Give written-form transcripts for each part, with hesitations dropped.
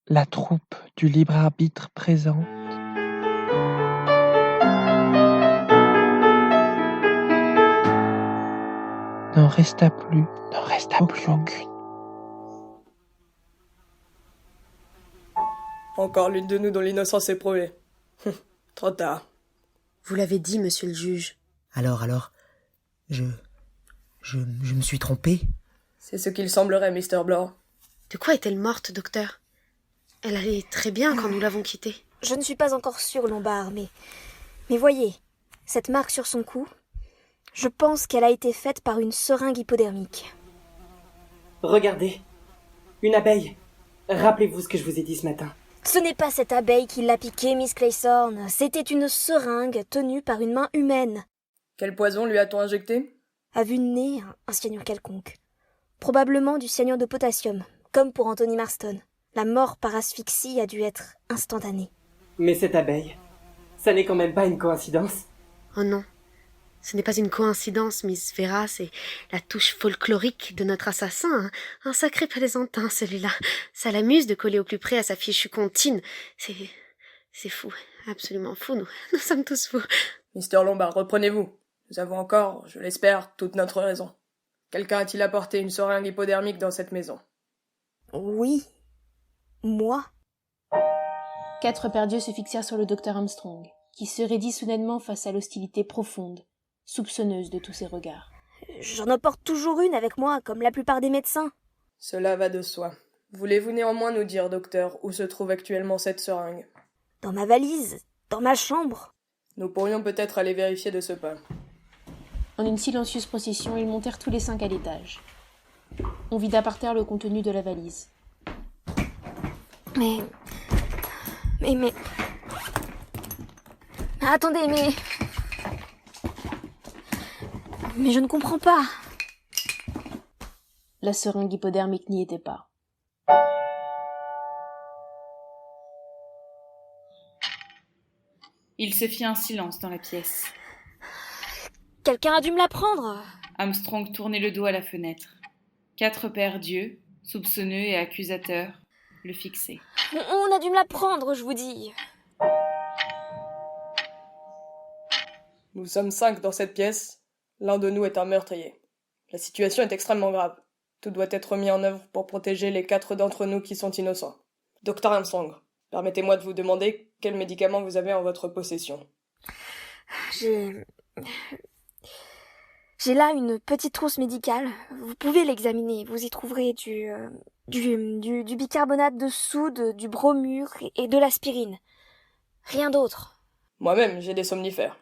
La troupe du libre arbitre présente. N'en resta plus aucune. Encore l'une de nous dont l'innocence est prouvée. Trop tard. Vous l'avez dit, monsieur le juge. Alors, je me suis trompé. C'est ce qu'il semblerait, Mr. Blore. De quoi est-elle morte, docteur? Elle allait très bien quand nous l'avons quittée. Je ne suis pas encore sûre, Lombard, mais voyez, cette marque sur son cou, je pense qu'elle a été faite par une seringue hypodermique. Regardez, une abeille. Rappelez-vous ce que je vous ai dit ce matin. Ce n'est pas cette abeille qui l'a piquée, Miss Claythorne. C'était une seringue tenue par une main humaine. Quel poison lui a-t-on injecté? À vue de nez, un cyanure quelconque. Probablement du cyanure de potassium, comme pour Anthony Marston. La mort par asphyxie a dû être instantanée. Mais cette abeille, ça n'est quand même pas une coïncidence. Oh non, ce n'est pas une coïncidence, Miss Vera, c'est la touche folklorique de notre assassin. Hein. Un sacré plaisantin, celui-là. Ça l'amuse de coller au plus près à sa fichue comptine. C'est fou, absolument fou, nous sommes tous fous. Mr. Lombard, reprenez-vous. Nous avons encore, je l'espère, toute notre raison. Quelqu'un a-t-il apporté une seringue hypodermique dans cette maison? Oui. Moi? 4 paires d'yeux se fixèrent sur le docteur Armstrong, qui se raidit soudainement face à l'hostilité profonde, soupçonneuse de tous ses regards. J'en emporte toujours une avec moi, comme la plupart des médecins. Cela va de soi. Voulez-vous néanmoins nous dire, docteur, où se trouve actuellement cette seringue? Dans ma valise, dans ma chambre. Nous pourrions peut-être aller vérifier de ce pas. En une silencieuse procession, ils montèrent tous les 5 à l'étage. On vida par terre le contenu de la valise. Mais... Attendez, mais je ne comprends pas. La seringue hypodermique n'y était pas. Il se fit un silence dans la pièce. Quelqu'un a dû me la prendre. Armstrong tournait le dos à la fenêtre. 4 paires d'yeux, soupçonneux et accusateurs, le fixaient. On a dû me la prendre, je vous dis. Nous sommes 5 dans cette pièce. L'un de nous est un meurtrier. La situation est extrêmement grave. Tout doit être mis en œuvre pour protéger les 4 d'entre nous qui sont innocents. Dr. Armstrong, permettez-moi de vous demander quels médicaments vous avez en votre possession. J'ai là une petite trousse médicale. Vous pouvez l'examiner. Vous y trouverez du bicarbonate de soude, du bromure et de l'aspirine. Rien d'autre. Moi-même, j'ai des somnifères.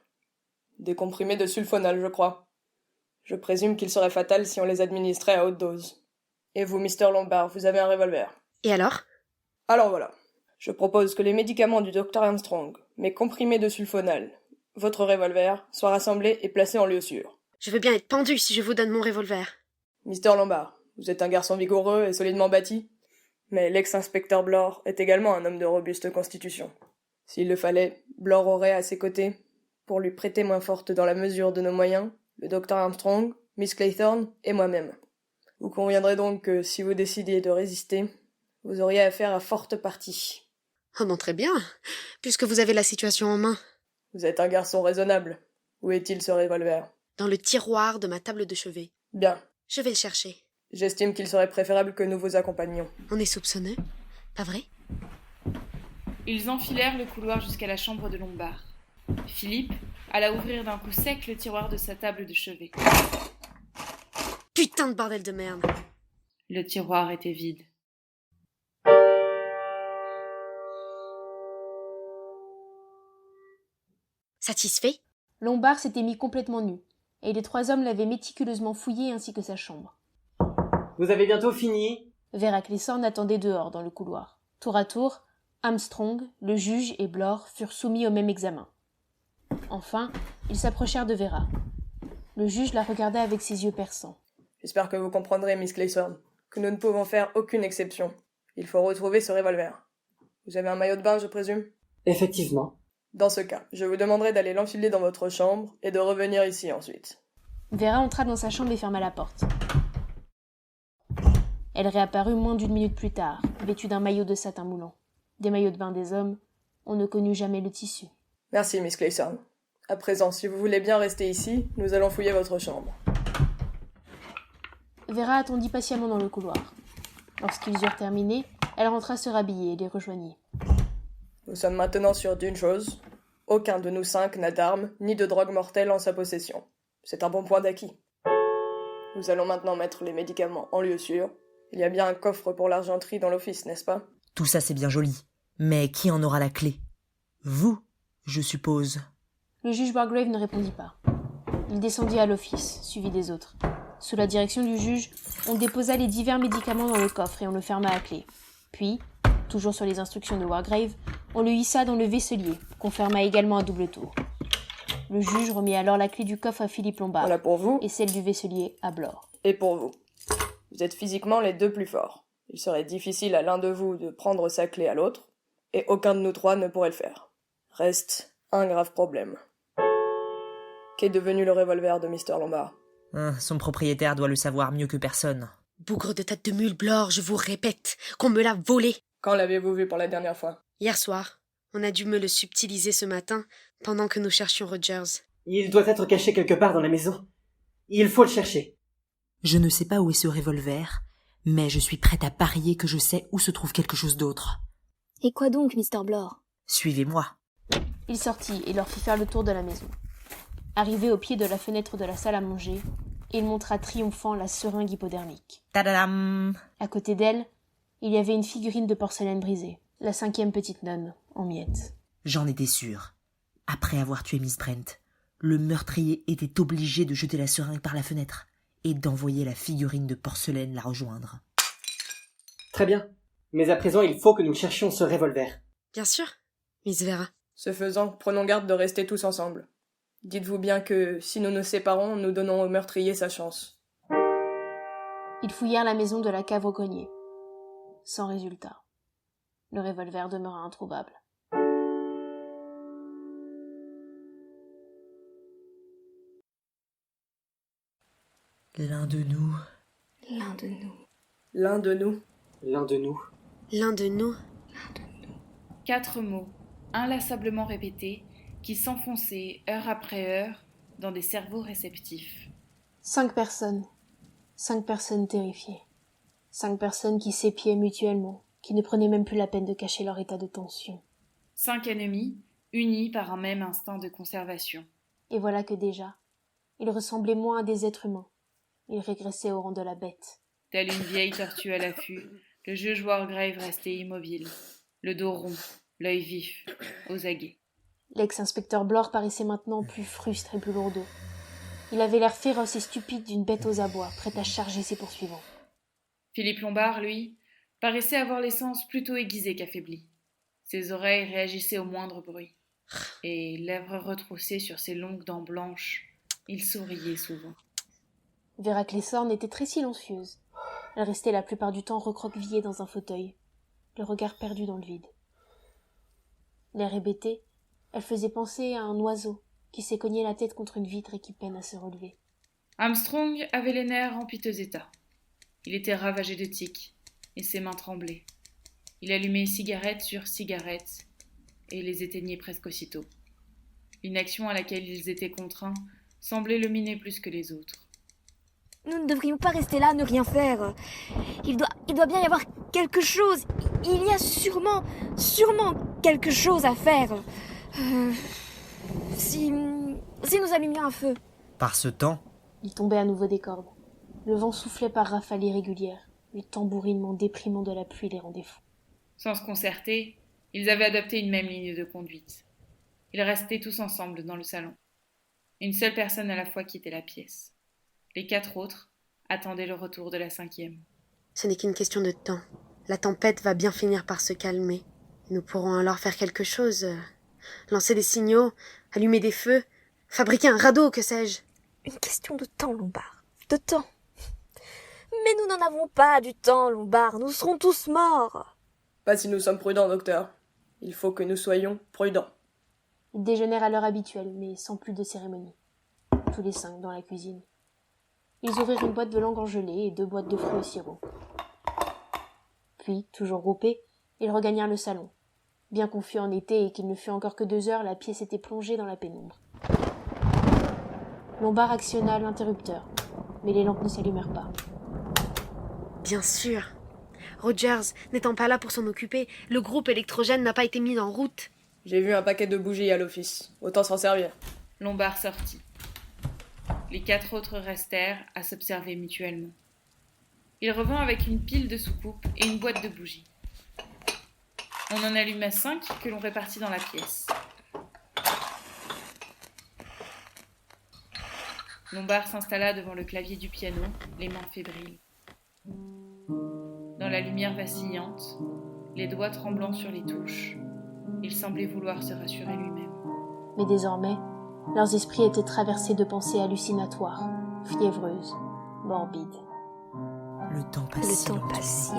Des comprimés de sulfonal, je crois. Je présume qu'il serait fatal si on les administrait à haute dose. Et vous, Mr. Lombard, vous avez un revolver. Et alors? Alors voilà. Je propose que les médicaments du Dr. Armstrong, mes comprimés de sulfonal, votre revolver, soient rassemblés et placés en lieu sûr. Je veux bien être pendu si je vous donne mon revolver. Mr. Lombard, vous êtes un garçon vigoureux et solidement bâti, mais l'ex-inspecteur Blore est également un homme de robuste constitution. S'il le fallait, Blore aurait à ses côtés, pour lui prêter main forte dans la mesure de nos moyens, le Dr. Armstrong, Miss Claythorne et moi-même. Vous conviendrez donc que si vous décidiez de résister, vous auriez affaire à forte partie. Oh bon, très bien, puisque vous avez la situation en main. Vous êtes un garçon raisonnable. Où est-il ce revolver? Dans le tiroir de ma table de chevet. Bien. Je vais le chercher. J'estime qu'il serait préférable que nous vous accompagnions. On est soupçonneux, pas vrai? Ils enfilèrent le couloir jusqu'à la chambre de Lombard. Philippe alla ouvrir d'un coup sec le tiroir de sa table de chevet. Putain de bordel de merde! Le tiroir était vide. Satisfait? Lombard s'était mis complètement nu, et les 3 hommes l'avaient méticuleusement fouillé ainsi que sa chambre. Vous avez bientôt fini? Vera Claythorne attendait dehors, dans le couloir. Tour à tour, Armstrong, le juge et Blore furent soumis au même examen. Enfin, ils s'approchèrent de Vera. Le juge la regarda avec ses yeux perçants. J'espère que vous comprendrez, Miss Claythorne, que nous ne pouvons faire aucune exception. Il faut retrouver ce revolver. Vous avez un maillot de bain, je présume? Effectivement. Dans ce cas, je vous demanderai d'aller l'enfiler dans votre chambre et de revenir ici ensuite. Vera entra dans sa chambre et ferma la porte. Elle réapparut moins d'une minute plus tard, vêtue d'un maillot de satin moulant. Des maillots de bain des hommes, on ne connut jamais le tissu. Merci, Miss Clayson. À présent, si vous voulez bien rester ici, nous allons fouiller votre chambre. Vera attendit patiemment dans le couloir. Lorsqu'ils eurent terminé, elle rentra se rhabiller et les rejoignit. Nous sommes maintenant sûrs d'une chose. Aucun de nous 5 n'a d'armes ni de drogue mortelle en sa possession. C'est un bon point d'acquis. Nous allons maintenant mettre les médicaments en lieu sûr. Il y a bien un coffre pour l'argenterie dans l'office, n'est-ce pas? Tout ça c'est bien joli. Mais qui en aura la clé? Vous, je suppose. Le juge Wargrave ne répondit pas. Il descendit à l'office, suivi des autres. Sous la direction du juge, on déposa les divers médicaments dans le coffre et on le ferma à clé. Puis, toujours sur les instructions de Wargrave, on le hissa dans le vaisselier, qu'on ferma également à double tour. Le juge remit alors la clé du coffre à Philippe Lombard Voilà pour vous, et celle du vaisselier à Blore. et pour vous. Vous êtes physiquement les 2 plus forts. Il serait difficile à l'un de vous de prendre sa clé à l'autre, et aucun de nous 3 ne pourrait le faire. Reste un grave problème. Qu'est devenu le revolver de Mr. Lombard? Son propriétaire doit le savoir mieux que personne. Bougre de tête de mule, Blore, je vous répète qu'on me l'a volé. Quand l'avez-vous vu pour la dernière fois? Hier soir. On a dû me le subtiliser ce matin, pendant que nous cherchions Rogers. Il doit être caché quelque part dans la maison. Il faut le chercher. Je ne sais pas où est ce revolver, mais je suis prête à parier que je sais où se trouve quelque chose d'autre. Et quoi donc, Mr. Blore? Suivez-moi. Il sortit et leur fit faire le tour de la maison. Arrivé au pied de la fenêtre de la salle à manger, il montra triomphant la seringue hypodermique. Tadadam! À côté d'elle, il y avait une figurine de porcelaine brisée, la 5e petite nonne, en miettes. J'en étais sûr. Après avoir tué Miss Brent, le meurtrier était obligé de jeter la seringue par la fenêtre et d'envoyer la figurine de porcelaine la rejoindre. Très bien. Mais à présent, il faut que nous cherchions ce revolver. Bien sûr, Miss Vera. Ce faisant, prenons garde de rester tous ensemble. Dites-vous bien que, si nous nous séparons, nous donnons au meurtrier sa chance. Ils fouillèrent la maison de la cave au grenier. Sans résultat. Le revolver demeura introuvable. L'un de nous. L'un de nous. L'un de nous. L'un de nous. L'un de nous. 4 mots, inlassablement répétés, qui s'enfonçaient heure après heure dans des cerveaux réceptifs. 5 personnes. 5 personnes terrifiées. 5 personnes qui s'épiaient mutuellement, qui ne prenaient même plus la peine de cacher leur état de tension. 5 ennemis, unis par un même instinct de conservation. Et voilà que déjà, ils ressemblaient moins à des êtres humains. Ils régressaient au rang de la bête. Telle une vieille tortue à l'affût, le juge Wargrave restait immobile, le dos rond, l'œil vif, aux aguets. L'ex-inspecteur Blore paraissait maintenant plus frustre et plus lourdeau. Il avait l'air féroce et stupide d'une bête aux abois, prête à charger ses poursuivants. Philippe Lombard, lui, paraissait avoir les sens plutôt aiguisés qu'affaiblis. Ses oreilles réagissaient au moindre bruit. Et, lèvres retroussées sur ses longues dents blanches, il souriait souvent. Vera Clayson était très silencieuse. Elle restait la plupart du temps recroquevillée dans un fauteuil, le regard perdu dans le vide. L'air hébété, elle faisait penser à un oiseau qui s'est cogné la tête contre une vitre et qui peine à se relever. Armstrong avait les nerfs en piteux état. Il était ravagé de tiques, et ses mains tremblaient. Il allumait cigarette sur cigarette, et les éteignait presque aussitôt. L'inaction à laquelle ils étaient contraints semblait le miner plus que les autres. Nous ne devrions pas rester là, ne rien faire. Il doit bien y avoir quelque chose. Il y a sûrement quelque chose à faire. Si nous allumions un feu. Par ce temps, Il tombait à nouveau des cordes. Le vent soufflait par rafales irrégulières. Le tambourinement déprimant de la pluie les rendait fous. Sans se concerter, ils avaient adopté une même ligne de conduite. Ils restaient tous ensemble dans le salon. Une seule personne à la fois quittait la pièce. Les 4 autres attendaient le retour de la 5e. Ce n'est qu'une question de temps. La tempête va bien finir par se calmer. Nous pourrons alors faire quelque chose. Lancer des signaux, allumer des feux, fabriquer un radeau, que sais-je. Une question de temps, Lombard. De temps. Mais nous n'en avons pas du temps, Lombard. Nous serons tous morts. Pas si nous sommes prudents, docteur. Il faut que nous soyons prudents. Ils déjeunèrent à l'heure habituelle, mais sans plus de cérémonie. Tous les 5 dans la cuisine. Ils ouvrirent une boîte de langue en gelée et 2 boîtes de fruits au sirop. Puis, toujours groupés, ils regagnèrent le salon. Bien qu'on fût en été et qu'il ne fût encore que 2 heures, la pièce était plongée dans la pénombre. Lombard actionna l'interrupteur, mais les lampes ne s'allumèrent pas. Bien sûr. Rogers n'étant pas là pour s'en occuper, le groupe électrogène n'a pas été mis en route. J'ai vu un paquet de bougies à l'office. Autant s'en servir. Lombard sortit. Les 4 autres restèrent à s'observer mutuellement. Il revint avec une pile de soucoupes et une boîte de bougies. On en alluma 5 que l'on répartit dans la pièce. Lombard s'installa devant le clavier du piano, les mains fébriles. Dans la lumière vacillante, les doigts tremblants sur les touches, il semblait vouloir se rassurer lui-même. Mais désormais, leurs esprits étaient traversés de pensées hallucinatoires, fiévreuses, morbides. Le temps passe si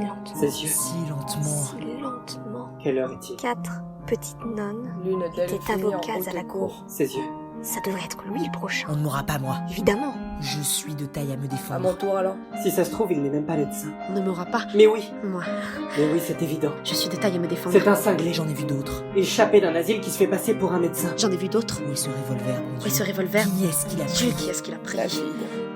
lentement. Ses yeux. si lentement. Si lentement. Quelle heure est-il? 4 petites nonnes L'une d'elles étaient finit en avocates à la haute cour. Ses yeux. Ça devrait être lui le prochain. On ne mourra pas, moi. Évidemment. Je suis de taille à me À défendre. mon tour alors. Si ça se trouve, il n'est même pas médecin. On ne m'aura pas. Mais oui, Moi, c'est évident. je suis de taille à me défendre. C'est un cinglé. J'en ai vu d'autres. Échappé d'un asile qui se fait passer pour un médecin. J'en ai vu d'autres. Où est ce revolver, mon Dieu? Et ce revolver, Qui est-ce qui l'a Dieu, pris? qui est-ce qu'il a pris? La fille.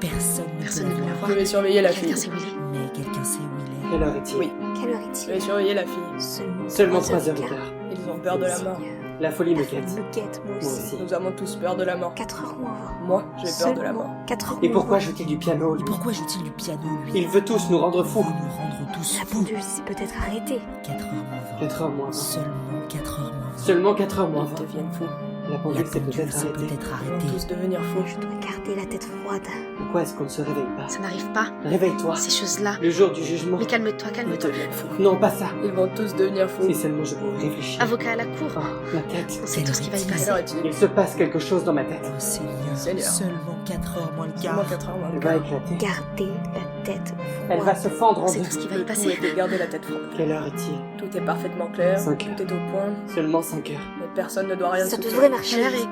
Personne Personne ne ne peut peut la la voir. Je vais surveiller la Quelqu'un fille. sait où il est. Mais quelqu'un sait où il est. Quelle heure est-il? Oui. Quelle heure Je vais est-il? surveiller la fille. Seulement 3 3 heures et et quart. quart. Ils ont peur de la mort. Seigneur. La folie me La folie guette. me guette, moi aussi. aussi. Nous avons tous peur de la mort. 4 heures moins 20. Moi, j'ai peur de la mort. 4 heures Et moins pourquoi 20. joue-t-il du piano, Et lui? pourquoi joue-t-il du piano, lui? Il veut tous nous rendre Il fous. veut nous rendre tous La fous. pendule s'est peut-être arrêtée. 4 heures moins 20. 4 heures moins 20. Seulement 4 heures moins 20. Seulement 4 heures moins Ils 20. deviennent fous. La La pendule s'est pendule peut-être s'est arrêtée. peut-être Ils vont arrêtée. tous devenir fous. Je dois garder la tête froide. Pourquoi est-ce qu'on ne se réveille pas? Ça n'arrive pas. Réveille-toi. Ces choses-là. Le jour du jugement. Mais calme-toi, Ils calme-toi. deviennent fous. Non, pas ça. Ils vont tous devenir fous. Si seulement je pouvais réfléchir. Avocat à la cour. Oh, ma tête. On sait tout ce qui va y Quelle passer. Quelle heure est-il? Il se passe quelque chose dans ma tête. Oh Seigneur, Seigneur. seulement 4 heures moins le Seulement quart. 4 heures moins Elle le va quart. éclater. Gardez la tête Elle va froide. se fendre en On sait deux. tout ce qui va y Le tout passer. était garder la tête froide. Quelle heure est-il? Tout est parfaitement clair. 5 Tout est au point. Seulement 5 heures. Mais personne ne doit rien Ça soupçonner. devrait marcher.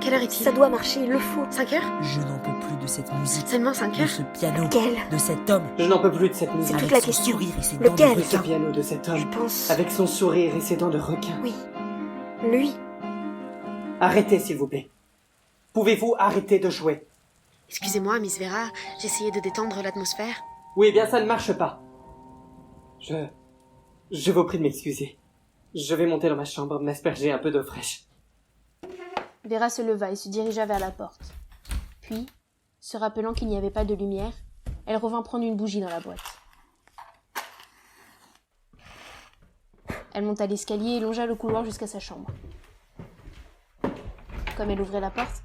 Quelle heure est-il? Ça doit marcher, il le faut. 5 heures? Je n'en peux plus de cette musique, Seulement 5 de heures? ce piano, Quel? de cet homme, Je n'en peux plus de cette C'est musique. toute avec la son question. sourire et ses dents Lequel? de De ce requin. piano, de cet Je homme. pense. Avec son sourire et ses dents de requin. Oui. Lui. Arrêtez, s'il vous plaît. Pouvez-vous arrêter de jouer? Excusez-moi, Miss Vera, j'essayais de détendre l'atmosphère. Oui, eh bien ça ne marche pas. Je vous prie de m'excuser. Je vais monter dans ma chambre, m'asperger un peu d'eau fraîche. Vera se leva et se dirigea vers la porte. Puis, se rappelant qu'il n'y avait pas de lumière, elle revint prendre une bougie dans la boîte. Elle monta l'escalier et longea le couloir jusqu'à sa chambre. Comme elle ouvrait la porte,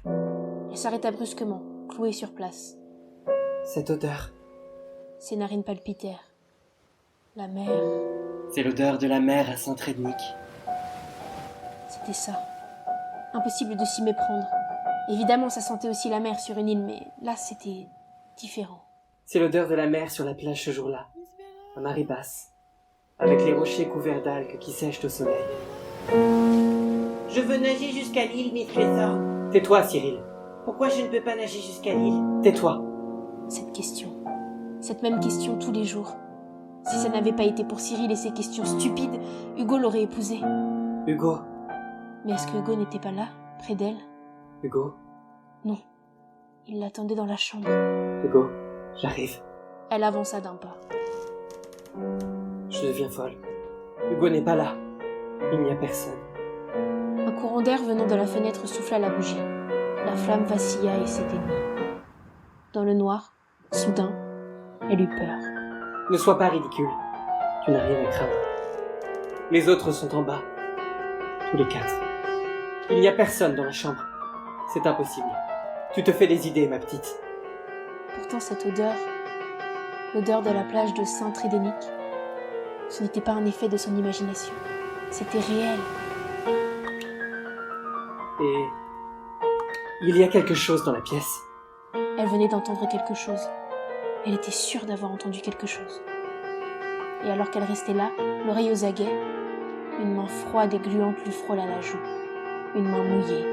elle s'arrêta brusquement, clouée sur place. Cette odeur, Ses narines palpitèrent. La mer, c'est l'odeur de la mer à Saint-Trédnic. c'était ça. Impossible de s'y méprendre. Évidemment, ça sentait aussi la mer sur une île, mais là, c'était différent. C'est l'odeur de la mer sur la plage ce jour-là, à marée basse, avec les rochers couverts d'algues qui sèchent au soleil. Je veux nager jusqu'à l'île, Miss Trésor. Tais-toi, Cyril. Pourquoi je ne peux pas nager jusqu'à l'île? Tais-toi. Cette question. Cette même question tous les jours. Si ça n'avait pas été pour Cyril et ses questions stupides, Hugo l'aurait épousée. Hugo, Mais est-ce que Hugo n'était pas là, près d'elle? Hugo, Non. Il l'attendait dans la chambre. Hugo, j'arrive. Elle avança d'un pas. Je deviens folle. Hugo n'est pas là. Il n'y a personne. Un courant d'air venant de la fenêtre souffla la bougie. La flamme vacilla et s'éteignit. Dans le noir, soudain, elle eut peur. Ne sois pas ridicule. Tu n'as rien à craindre. Les autres sont en bas. Tous les 4. Il n'y a personne dans la chambre. C'est impossible. Tu te fais des idées, ma petite. Pourtant, cette odeur, l'odeur de la plage de Saint-Trédénic, ce n'était pas un effet de son imagination. C'était réel. Et il y a quelque chose dans la pièce. Elle venait d'entendre quelque chose. Elle était sûre d'avoir entendu quelque chose. Et alors qu'elle restait là, l'oreille aux aguets, une main froide et gluante lui frôla la joue. Une main mouillée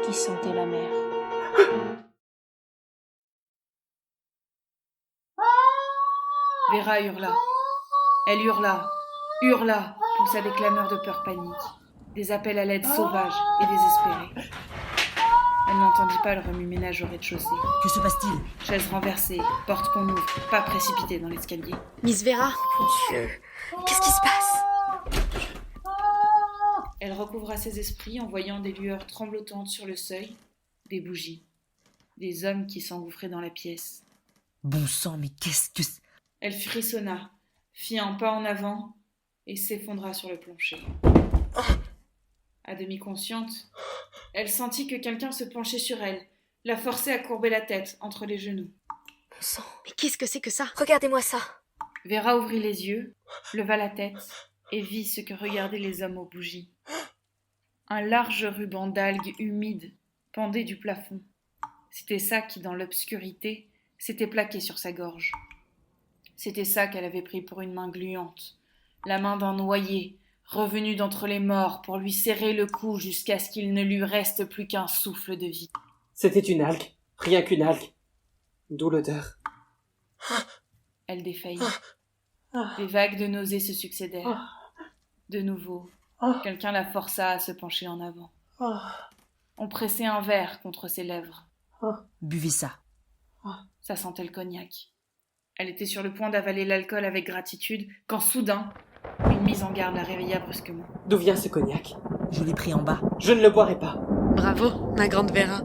qui sentait la mer. Vera hurla. Elle hurla. hurla, poussa des clameurs de peur panique, des appels à l'aide sauvages et désespérés. Elle n'entendit pas le remue-ménage au rez-de-chaussée. Que se passe-t-il? Chaise renversée, porte qu'on ouvre, pas précipité dans l'escalier. Miss Vera, Mon Dieu, qu'est-ce qui se passe? Elle recouvra ses esprits en voyant des lueurs tremblotantes sur le seuil, des bougies, des hommes qui s'engouffraient dans la pièce. Bon sang, mais qu'est-ce que... Elle frissonna, fit un pas en avant et s'effondra sur le plancher. À demi consciente, elle sentit que quelqu'un se penchait sur elle, la forçait à courber la tête entre les genoux. Bon sang, mais qu'est-ce que c'est que ça? regardez-moi ça. Vera ouvrit les yeux, leva la tête et vit ce que regardaient les hommes aux bougies. Un large ruban d'algues humides pendait du plafond. C'était ça qui, dans l'obscurité, s'était plaqué sur sa gorge. C'était ça qu'elle avait pris pour une main gluante, la main d'un noyé, revenu d'entre les morts pour lui serrer le cou jusqu'à ce qu'il ne lui reste plus qu'un souffle de vie. C'était une algue, rien qu'une algue. D'où l'odeur. Elle défaillit. Des vagues de nausées se succédèrent. De nouveau, quelqu'un la força à se pencher en avant. On pressait un verre contre ses lèvres. Buvez ça. Ça sentait le cognac. Elle était sur le point d'avaler l'alcool avec gratitude, quand soudain, une mise en garde la réveilla brusquement. D'où vient ce cognac? Je l'ai pris en bas. Je ne le boirai pas. Bravo, ma grande Vera.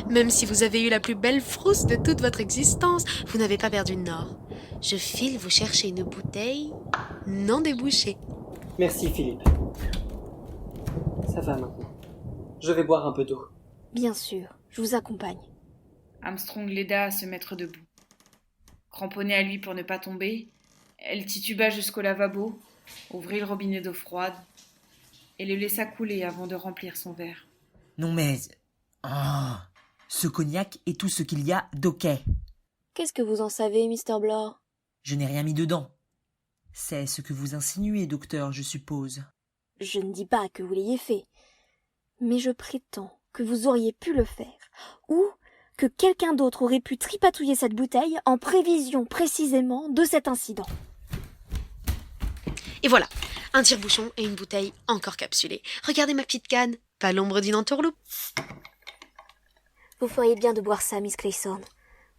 Même si vous avez eu la plus belle frousse de toute votre existence, vous n'avez pas perdu le nord. Je file vous chercher une bouteille non débouchée. Merci, Philippe. Ça va maintenant. Je vais boire un peu d'eau. Bien sûr, je vous accompagne. Armstrong l'aida à se mettre debout. Cramponnée à lui pour ne pas tomber, elle tituba jusqu'au lavabo, ouvrit le robinet d'eau froide et le laissa couler avant de remplir son verre. Non mais... Ah, ce cognac est tout ce qu'il y a d'ok. Qu'est-ce que vous en savez, Mr. Blore? Je n'ai rien mis dedans. C'est ce que vous insinuez, docteur, je suppose. Je ne dis pas que vous l'ayez fait, mais je prétends que vous auriez pu le faire, ou que quelqu'un d'autre aurait pu tripatouiller cette bouteille en prévision précisément de cet incident. Et voilà, un tire-bouchon et une bouteille encore capsulée. Regardez ma petite canne, pas l'ombre d'une entourloupe. Vous feriez bien de boire ça, Miss Clayson.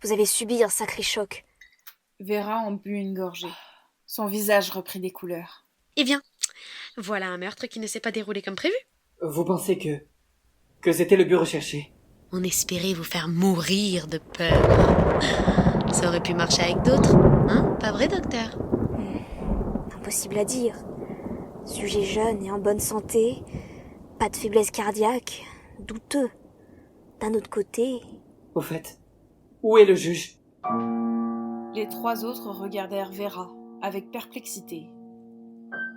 Vous avez subi un sacré choc. Vera en but une gorgée. Son visage reprit des couleurs. Eh bien, voilà un meurtre qui ne s'est pas déroulé comme prévu. Vous pensez que c'était le but recherché? On espérait vous faire mourir de peur. Ça aurait pu marcher avec d'autres, hein? Pas vrai, docteur? Impossible à dire. Sujet jeune et en bonne santé, pas de faiblesse cardiaque, douteux. D'un autre côté... Au fait, où est le juge? Les trois autres regardèrent Vera avec perplexité.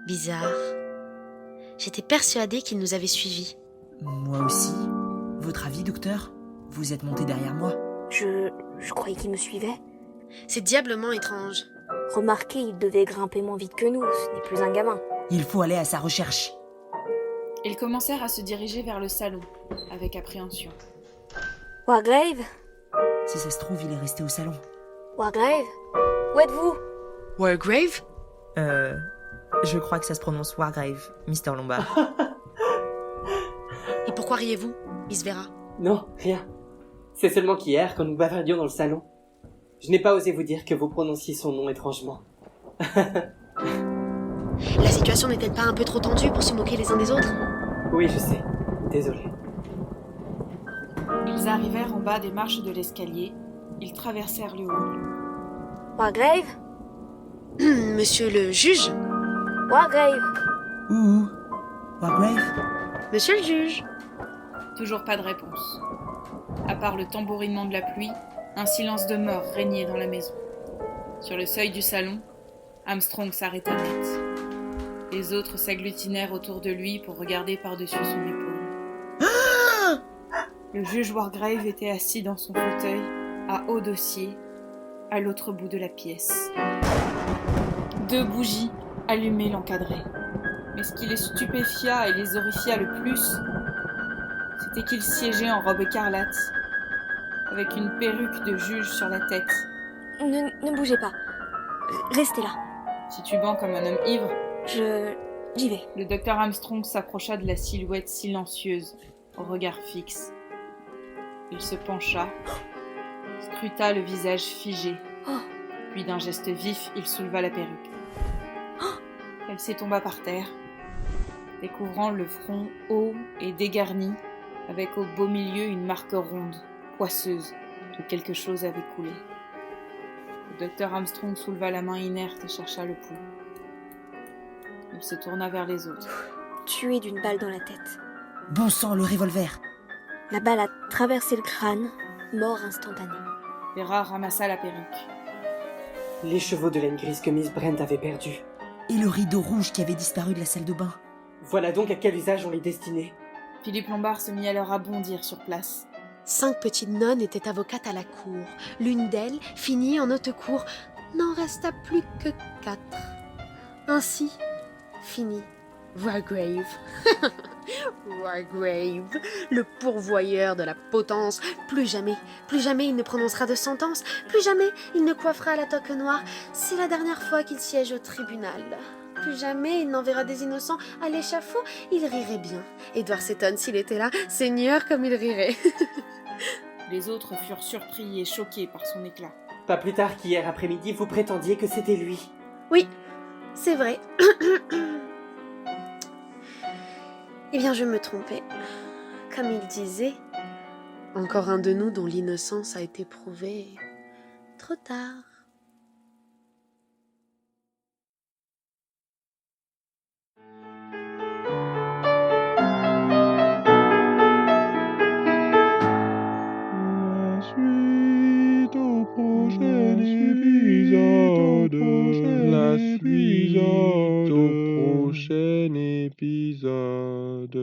Bizarre. J'étais persuadée qu'il nous avait suivis. Moi aussi. Votre avis, docteur? Vous êtes monté derrière moi. Je croyais qu'il me suivait. C'est diablement étrange. Remarquez, il devait grimper moins vite que nous, ce n'est plus un gamin. Il faut aller à sa recherche. Ils commencèrent à se diriger vers le salon, avec appréhension. Wargrave? Si ça se trouve, il est resté au salon. Wargrave? Où êtes-vous? Wargrave? Je crois que ça se prononce Wargrave, Mr. Lombard. Et pourquoi riez-vous, Miss Vera? Non, rien. C'est seulement qu'hier, quand nous bavardions dans le salon, je n'ai pas osé vous dire que vous prononciez son nom étrangement. La situation n'est-elle pas un peu trop tendue pour se moquer les uns des autres? Oui, je sais. Désolé. Ils arrivèrent en bas des marches de l'escalier. Ils traversèrent le hall. Wargrave? Monsieur le juge? Wargrave? Ouh, Wargrave? Monsieur le juge? Toujours pas de réponse. À part le tambourinement de la pluie, un silence de mort régnait dans la maison. Sur le seuil du salon, Armstrong s'arrêta net. Les autres s'agglutinèrent autour de lui pour regarder par-dessus son épaule. Le juge Wargrave était assis dans son fauteuil, à haut dossier, à l'autre bout de la pièce. 2 bougies allumées l'encadraient. Mais ce qui les stupéfia et les horrifia le plus, c'était qu'il siégeait en robe écarlate, avec une perruque de juge sur la tête. Ne bougez pas. Restez là. Titubant comme un homme ivre, J'y vais. Le docteur Armstrong s'approcha de la silhouette silencieuse, au regard fixe. Il se pencha, scruta le visage figé, puis d'un geste vif, il souleva la perruque. Celle-ci tomba par terre, découvrant le front haut et dégarni, avec au beau milieu une marque ronde, poisseuse, où quelque chose avait coulé. Le docteur Armstrong souleva la main inerte et chercha le pouls. Il se tourna vers les autres. Tué d'une balle dans la tête. Bon sang, le revolver! La balle a traversé le crâne, mort instantanée. Vera ramassa la perruque. Les chevaux de laine grise que Miss Brent avait perdus. Et le rideau rouge qui avait disparu de la salle de bain. Voilà donc à quel usage on les destinait. Philippe Lombard se mit alors à bondir sur place. 5 petites nonnes étaient avocates à la cour. L'une d'elles finit en haute cour. N'en resta plus que 4. Ainsi finit Wargrave. Wargrave, le pourvoyeur de la potence. Plus jamais il ne prononcera de sentence. Plus jamais il ne coiffera la toque noire. C'est la dernière fois qu'il siège au tribunal. Plus jamais il n'enverra des innocents à l'échafaud. Il rirait bien. Édouard s'étonne s'il était là. Seigneur, comme il rirait. Les autres furent surpris et choqués par son éclat. Pas plus tard qu'hier après-midi, vous prétendiez que c'était lui. Oui, c'est vrai. Eh bien, je me trompais. Comme il disait, encore un de nous dont l'innocence a été prouvée trop tard. La suite au prochain épisode.